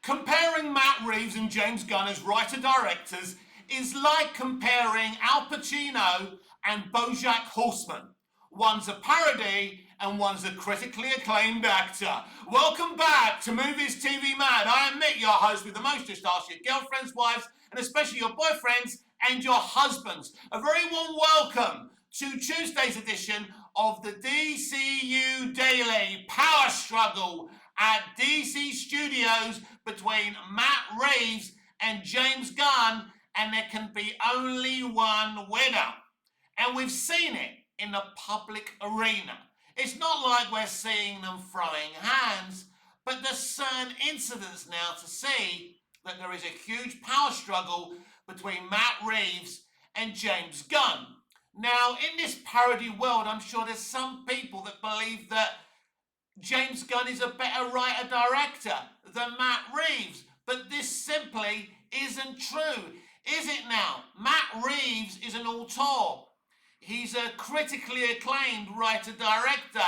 Comparing Matt Reeves and James Gunn as writer-directors is like comparing Al Pacino and BoJack Horseman. One's a parody and one's a critically acclaimed actor. Welcome back to Movies TV Mad. I am Mick, your host with the most. Just ask your girlfriends, wives, and especially your boyfriends and your husbands. A very warm welcome to Tuesday's edition of the DCU Daily Power Struggle at DC Studios between Matt Reeves and James Gunn, and there can be only one winner. And we've seen it in the public arena. It's not like we're seeing them throwing hands, but there's certain incidents now to see that there is a huge power struggle between Matt Reeves and James Gunn. Now, in this parody world, I'm sure there's some people that believe that James Gunn is a better writer-director than Matt Reeves, but this simply isn't true, is it now? Matt Reeves is an auteur. He's a critically acclaimed writer-director.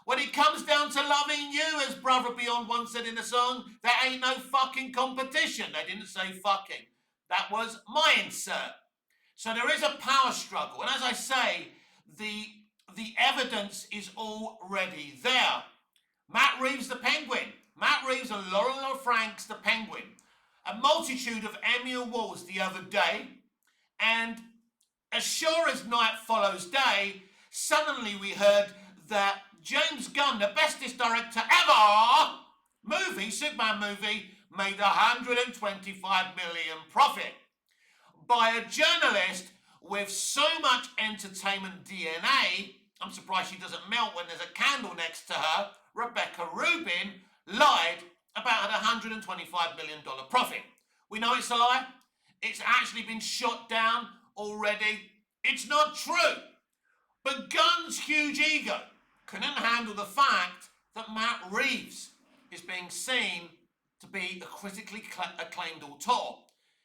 When it comes down to loving you, as Brother Beyond once said in a song, there ain't no fucking competition. They didn't say fucking. That was my insert. So there is a power struggle. And as I say, the evidence is already there. Matt Reeves, the Penguin. Matt Reeves and Laurel Franks, the Penguin. A multitude of Emmy Awards the other day. And as sure as night follows day, suddenly we heard that James Gunn, the bestest director ever, Superman movie, made 125 million profit. By a journalist with so much entertainment DNA, I'm surprised she doesn't melt when there's a candle next to her, Rebecca Rubin lied about a $125 million profit. We know it's a lie. It's actually been shot down already. It's not true. But Gunn's huge ego couldn't handle the fact that Matt Reeves is being seen to be a critically acclaimed auteur.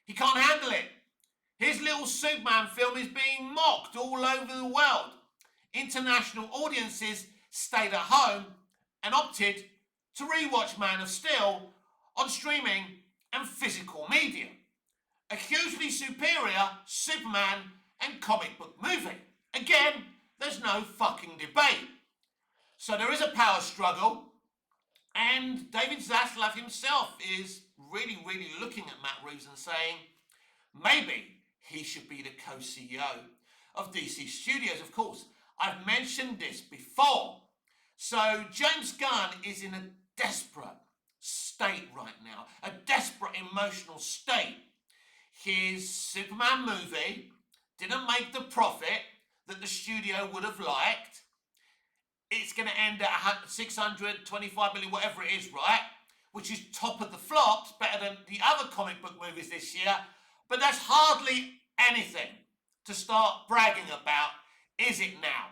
He can't handle it. His little Superman film is being mocked all over the world. International audiences stayed at home and opted to rewatch Man of Steel on streaming and physical media. A hugely superior Superman and comic book movie. Again, there's no fucking debate. So there is a power struggle, and David Zaslav himself is really looking at Matt Reeves and saying, maybe he should be the co-CEO of DC Studios. Of course, I've mentioned this before. So James Gunn is in a desperate state right now, a desperate emotional state. His Superman movie didn't make the profit that the studio would have liked. It's going to end at 625 million, whatever it is, right? Which is top of the flops, better than the other comic book movies this year. But that's hardly anything to start bragging about, is it now?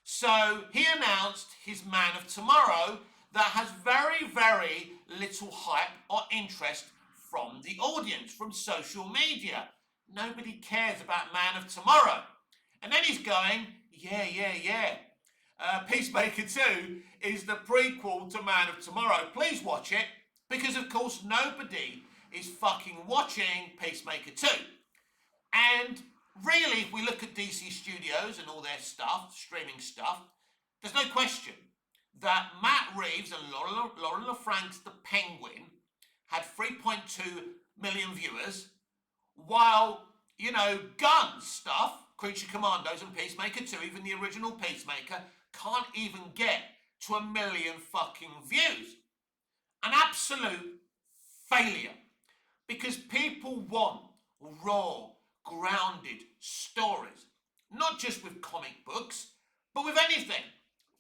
So he announced his Man of Tomorrow that has very little hype or interest from the audience, from social media. Nobody cares about Man of Tomorrow. And then he's going, yeah. Peacemaker 2 is the prequel to Man of Tomorrow. Please watch it, because of course nobody is fucking watching Peacemaker 2. And really, if we look at DC Studios and all their stuff, streaming stuff, there's no question that Matt Reeves and Laurel Franks, the Penguin, had 3.2 million viewers, while, Gunn's stuff, Creature Commandos and Peacemaker 2, even the original Peacemaker, can't even get to 1 million fucking views. An absolute failure. Because people want raw, grounded stories. Not just with comic books, but with anything.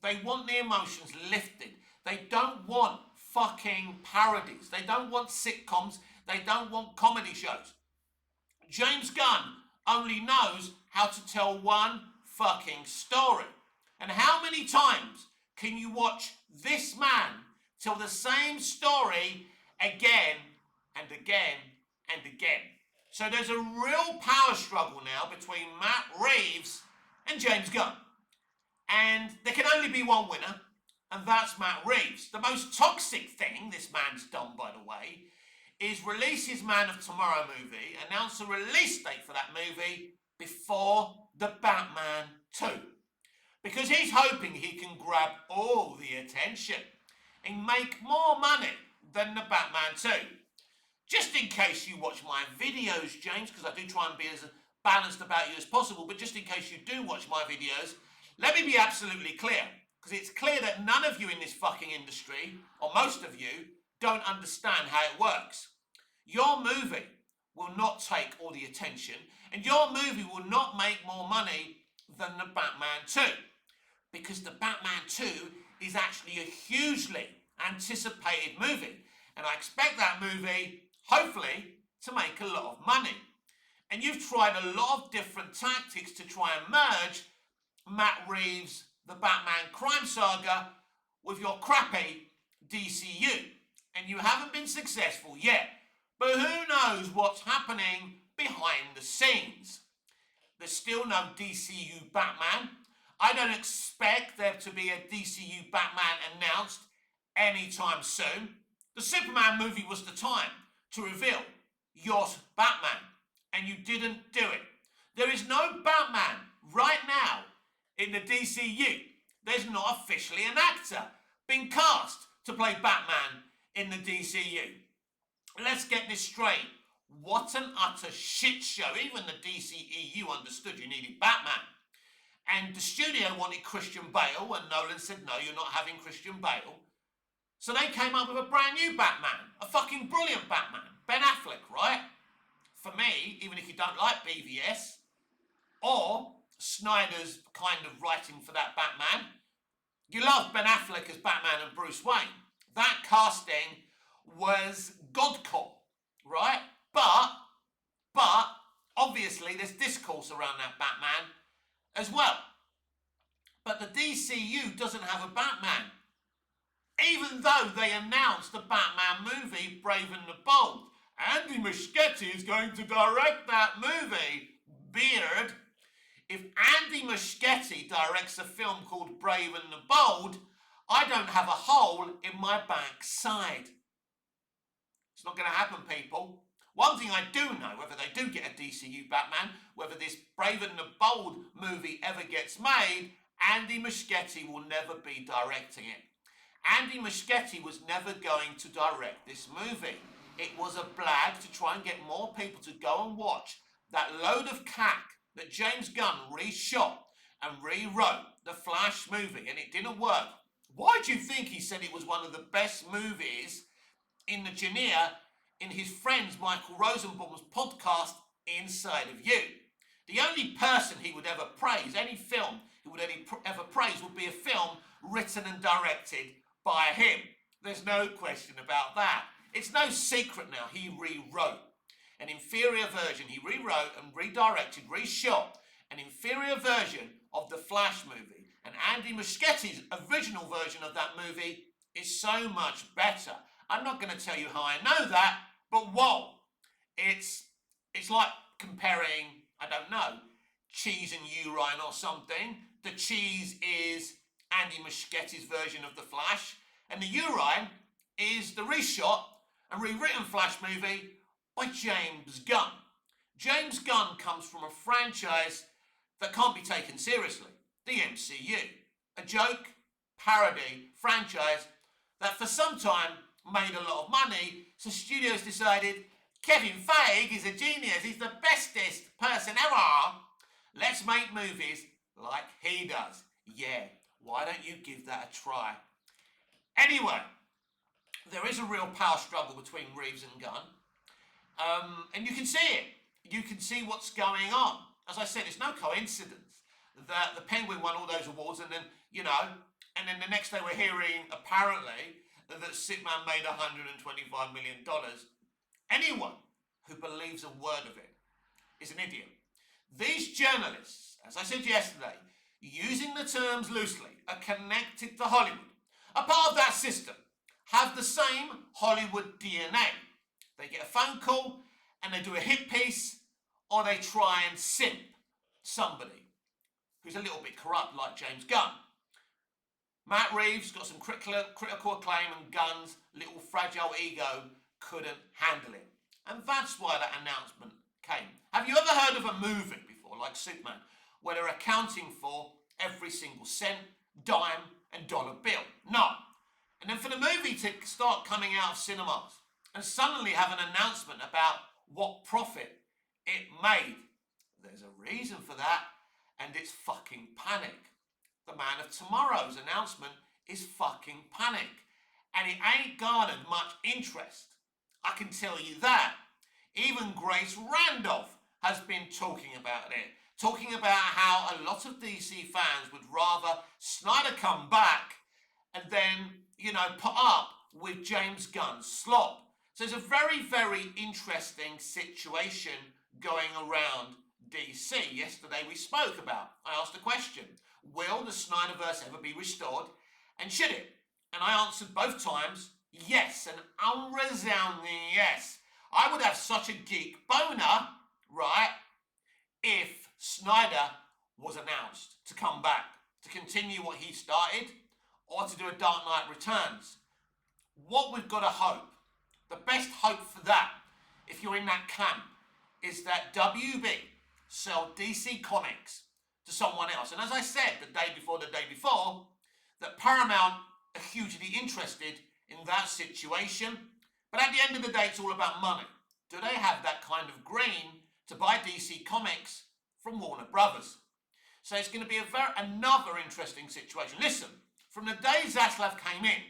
They want the emotions lifted. They don't want fucking parodies. They don't want sitcoms. They don't want comedy shows. James Gunn only knows how to tell one fucking story. And how many times can you watch this man tell the same story again and again and again? So there's a real power struggle now between Matt Reeves and James Gunn. And there can only be one winner, and that's Matt Reeves. The most toxic thing this man's done, by the way, is release his Man of Tomorrow movie, announce a release date for that movie before the Batman 2. Because he's hoping he can grab all the attention and make more money than the Batman 2. Just in case you watch my videos, James, because I do try and be as balanced about you as possible, but just in case you do watch my videos, let me be absolutely clear, because it's clear that none of you in this fucking industry, or most of you, don't understand how it works. Your movie will not take all the attention, and your movie will not make more money than the Batman 2. Because the Batman 2 is actually a hugely anticipated movie. And I expect that movie, hopefully, to make a lot of money. And you've tried a lot of different tactics to try and merge Matt Reeves' The Batman Crime Saga with your crappy DCU. And you haven't been successful yet. But who knows what's happening behind the scenes? There's still no DCU Batman. I don't expect there to be a DCU Batman announced anytime soon. The Superman movie was the time to reveal your Batman, and you didn't do it. There is no Batman right now in the DCU. There's not officially an actor being cast to play Batman in the DCU. Let's get this straight. What an utter shit show. Even the DCEU understood you needed Batman. And the studio wanted Christian Bale, and Nolan said, no, you're not having Christian Bale. So they came up with a brand new Batman, a fucking brilliant Batman, Ben Affleck, right? For me, even if you don't like BVS, or Snyder's kind of writing for that Batman, you love Ben Affleck as Batman and Bruce Wayne. That casting was godcore, right? But obviously there's discourse around that Batman as well. But the DCU doesn't have a Batman. Even though they announced the Batman movie, Brave and the Bold. Andy Muschietti is going to direct that movie. Beard. If Andy Muschietti directs a film called Brave and the Bold, I don't have a hole in my backside. It's not going to happen, people. One thing I do know, whether they do get a DCU Batman, whether this Brave and the Bold movie ever gets made, Andy Muschietti will never be directing it. Andy Muschietti was never going to direct this movie. It was a blag to try and get more people to go and watch that load of cack that James Gunn reshot and rewrote, the Flash movie, and it didn't work. Why do you think he said it was one of the best movies in the genre in his friend Michael Rosenbaum's podcast, Inside of You? The only person he would ever praise, any film he would ever praise, would be a film written and directed by him. There's no question about that. It's no secret now he rewrote an inferior version. He rewrote and redirected, reshot an inferior version of the Flash movie. And Andy Muschietti's original version of that movie is so much better. I'm not going to tell you how I know that, but whoa, it's like comparing, I don't know, cheese and urine or something. The cheese is Andy Muschietti's version of the Flash, and the urine is the reshot and rewritten Flash movie by James Gunn. James Gunn comes from a franchise that can't be taken seriously, the MCU. A joke, parody franchise that for some time made a lot of money, so studios decided Kevin Feige is a genius, he's the bestest person ever. Let's make movies like he does. Yeah, why don't you give that a try? Anyway, there is a real power struggle between Reeves and Gunn. And you can see it. You can see what's going on. As I said, it's no coincidence that the Penguin won all those awards and then, and then the next day we're hearing, apparently, that Superman made $125 million. Anyone who believes a word of it is an idiot. These journalists, as I said yesterday, using the terms loosely, are connected to Hollywood, are part of that system, have the same Hollywood DNA. They get a phone call and they do a hit piece, or they try and simp somebody who's a little bit corrupt like James Gunn. Matt Reeves got some critical acclaim, and Gunn's little fragile ego couldn't handle it. And that's why that announcement came. Have you ever heard of a movie before, like Superman, where they're accounting for every single cent, dime, and dollar bill? No. And then for the movie to start coming out of cinemas and suddenly have an announcement about what profit it made, there's a reason for that, and it's fucking panic. The Man of Tomorrow's announcement is fucking panic, and it ain't garnered much interest. I can tell you that. Even Grace Randolph has been talking about it, talking about how a lot of DC fans would rather Snyder come back and then, put up with James Gunn's slop. So it's a very, very interesting situation going around DC. Yesterday we spoke about, I asked a question, will the Snyderverse ever be restored, and should it? And I answered both times, yes, an unresounding yes. I would have such a geek boner, right, if Snyder was announced to come back, to continue what he started, or to do a Dark Knight Returns. What we've got to hope, the best hope for that, if you're in that camp, is that WB sell DC Comics to someone else. And as I said the day before, that Paramount are hugely interested in that situation. But at the end of the day, it's all about money. Do they have that kind of green to buy DC Comics from Warner Brothers? So it's going to be another interesting situation. Listen, from the day Zaslav came in,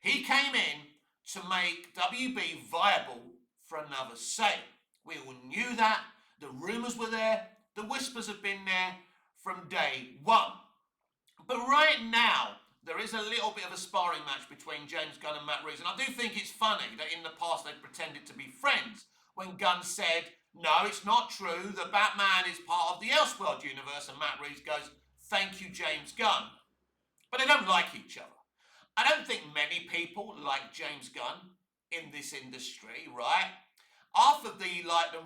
he came in to make WB viable for another sale. We all knew that. The rumours were there. The whispers have been there from day one. But right now, there is a little bit of a sparring match between James Gunn and Matt Reeves. And I do think it's funny that in the past they pretended to be friends when Gunn said, no, it's not true, that Batman is part of the Elseworld universe, and Matt Reeves goes, thank you, James Gunn. But they don't like each other. I don't think many people like James Gunn in this industry, right? Half of the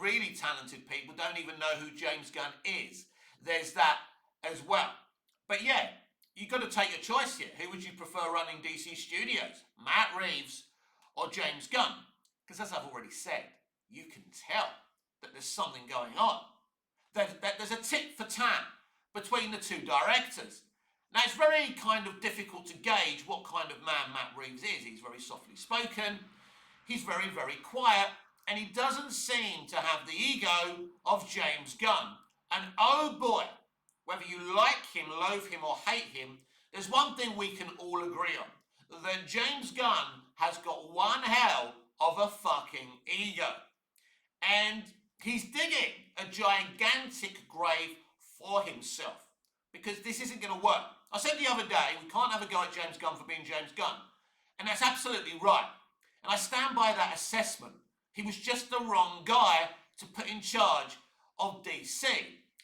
really talented people don't even know who James Gunn is. There's that as well. But yeah, you've got to take your choice here. Who would you prefer running DC Studios? Matt Reeves or James Gunn? Because as I've already said, you can tell that there's something going on. That there's a tit for tat between the two directors. Now, it's very kind of difficult to gauge what kind of man Matt Reeves is. He's very softly spoken, he's very, very quiet, and he doesn't seem to have the ego of James Gunn. And oh boy, whether you like him, loathe him, or hate him, there's one thing we can all agree on. That James Gunn has got one hell of a fucking ego. And he's digging a gigantic grave for himself. Because this isn't going to work. I said the other day, we can't have a go at James Gunn for being James Gunn. And that's absolutely right. And I stand by that assessment. He was just the wrong guy to put in charge of DC.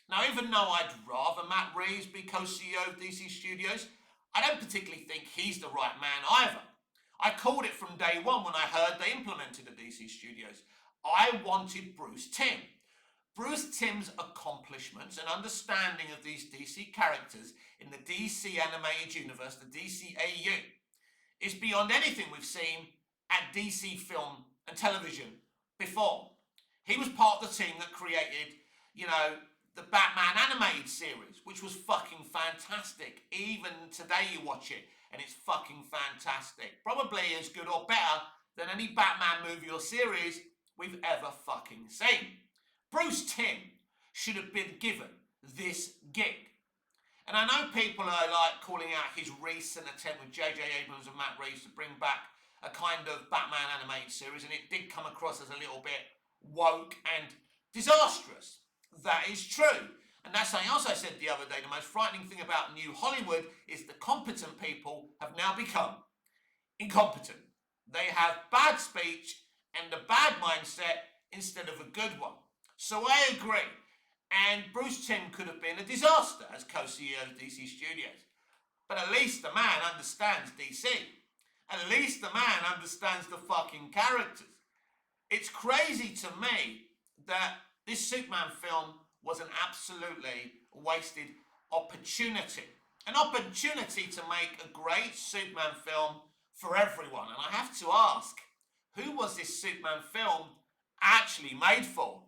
Now, even though I'd rather Matt Reeves be co-CEO of DC Studios, I don't particularly think he's the right man either. I called it from day one when I heard they implemented the DC Studios. I wanted Bruce Timm. Bruce Timm's accomplishments and understanding of these DC characters in the DC animated universe, the DCAU, is beyond anything we've seen at DC film and television before. He was part of the team that created, the Batman animated series, which was fucking fantastic. Even today you watch it and it's fucking fantastic. Probably as good or better than any Batman movie or series we've ever fucking seen. Bruce Timm should have been given this gig. And I know people are calling out his recent attempt with J.J. Abrams and Matt Reeves to bring back a kind of Batman animated series, and it did come across as a little bit woke and disastrous. That is true. And that's something else I said the other day. The most frightening thing about New Hollywood is the competent people have now become incompetent. They have bad speech and a bad mindset instead of a good one. So I agree. And Bruce Timm could have been a disaster as co-CEO of DC Studios. But at least the man understands DC. At least the man understands the fucking characters. It's crazy to me that this Superman film was an absolutely wasted opportunity. An opportunity to make a great Superman film for everyone. And I have to ask, who was this Superman film actually made for?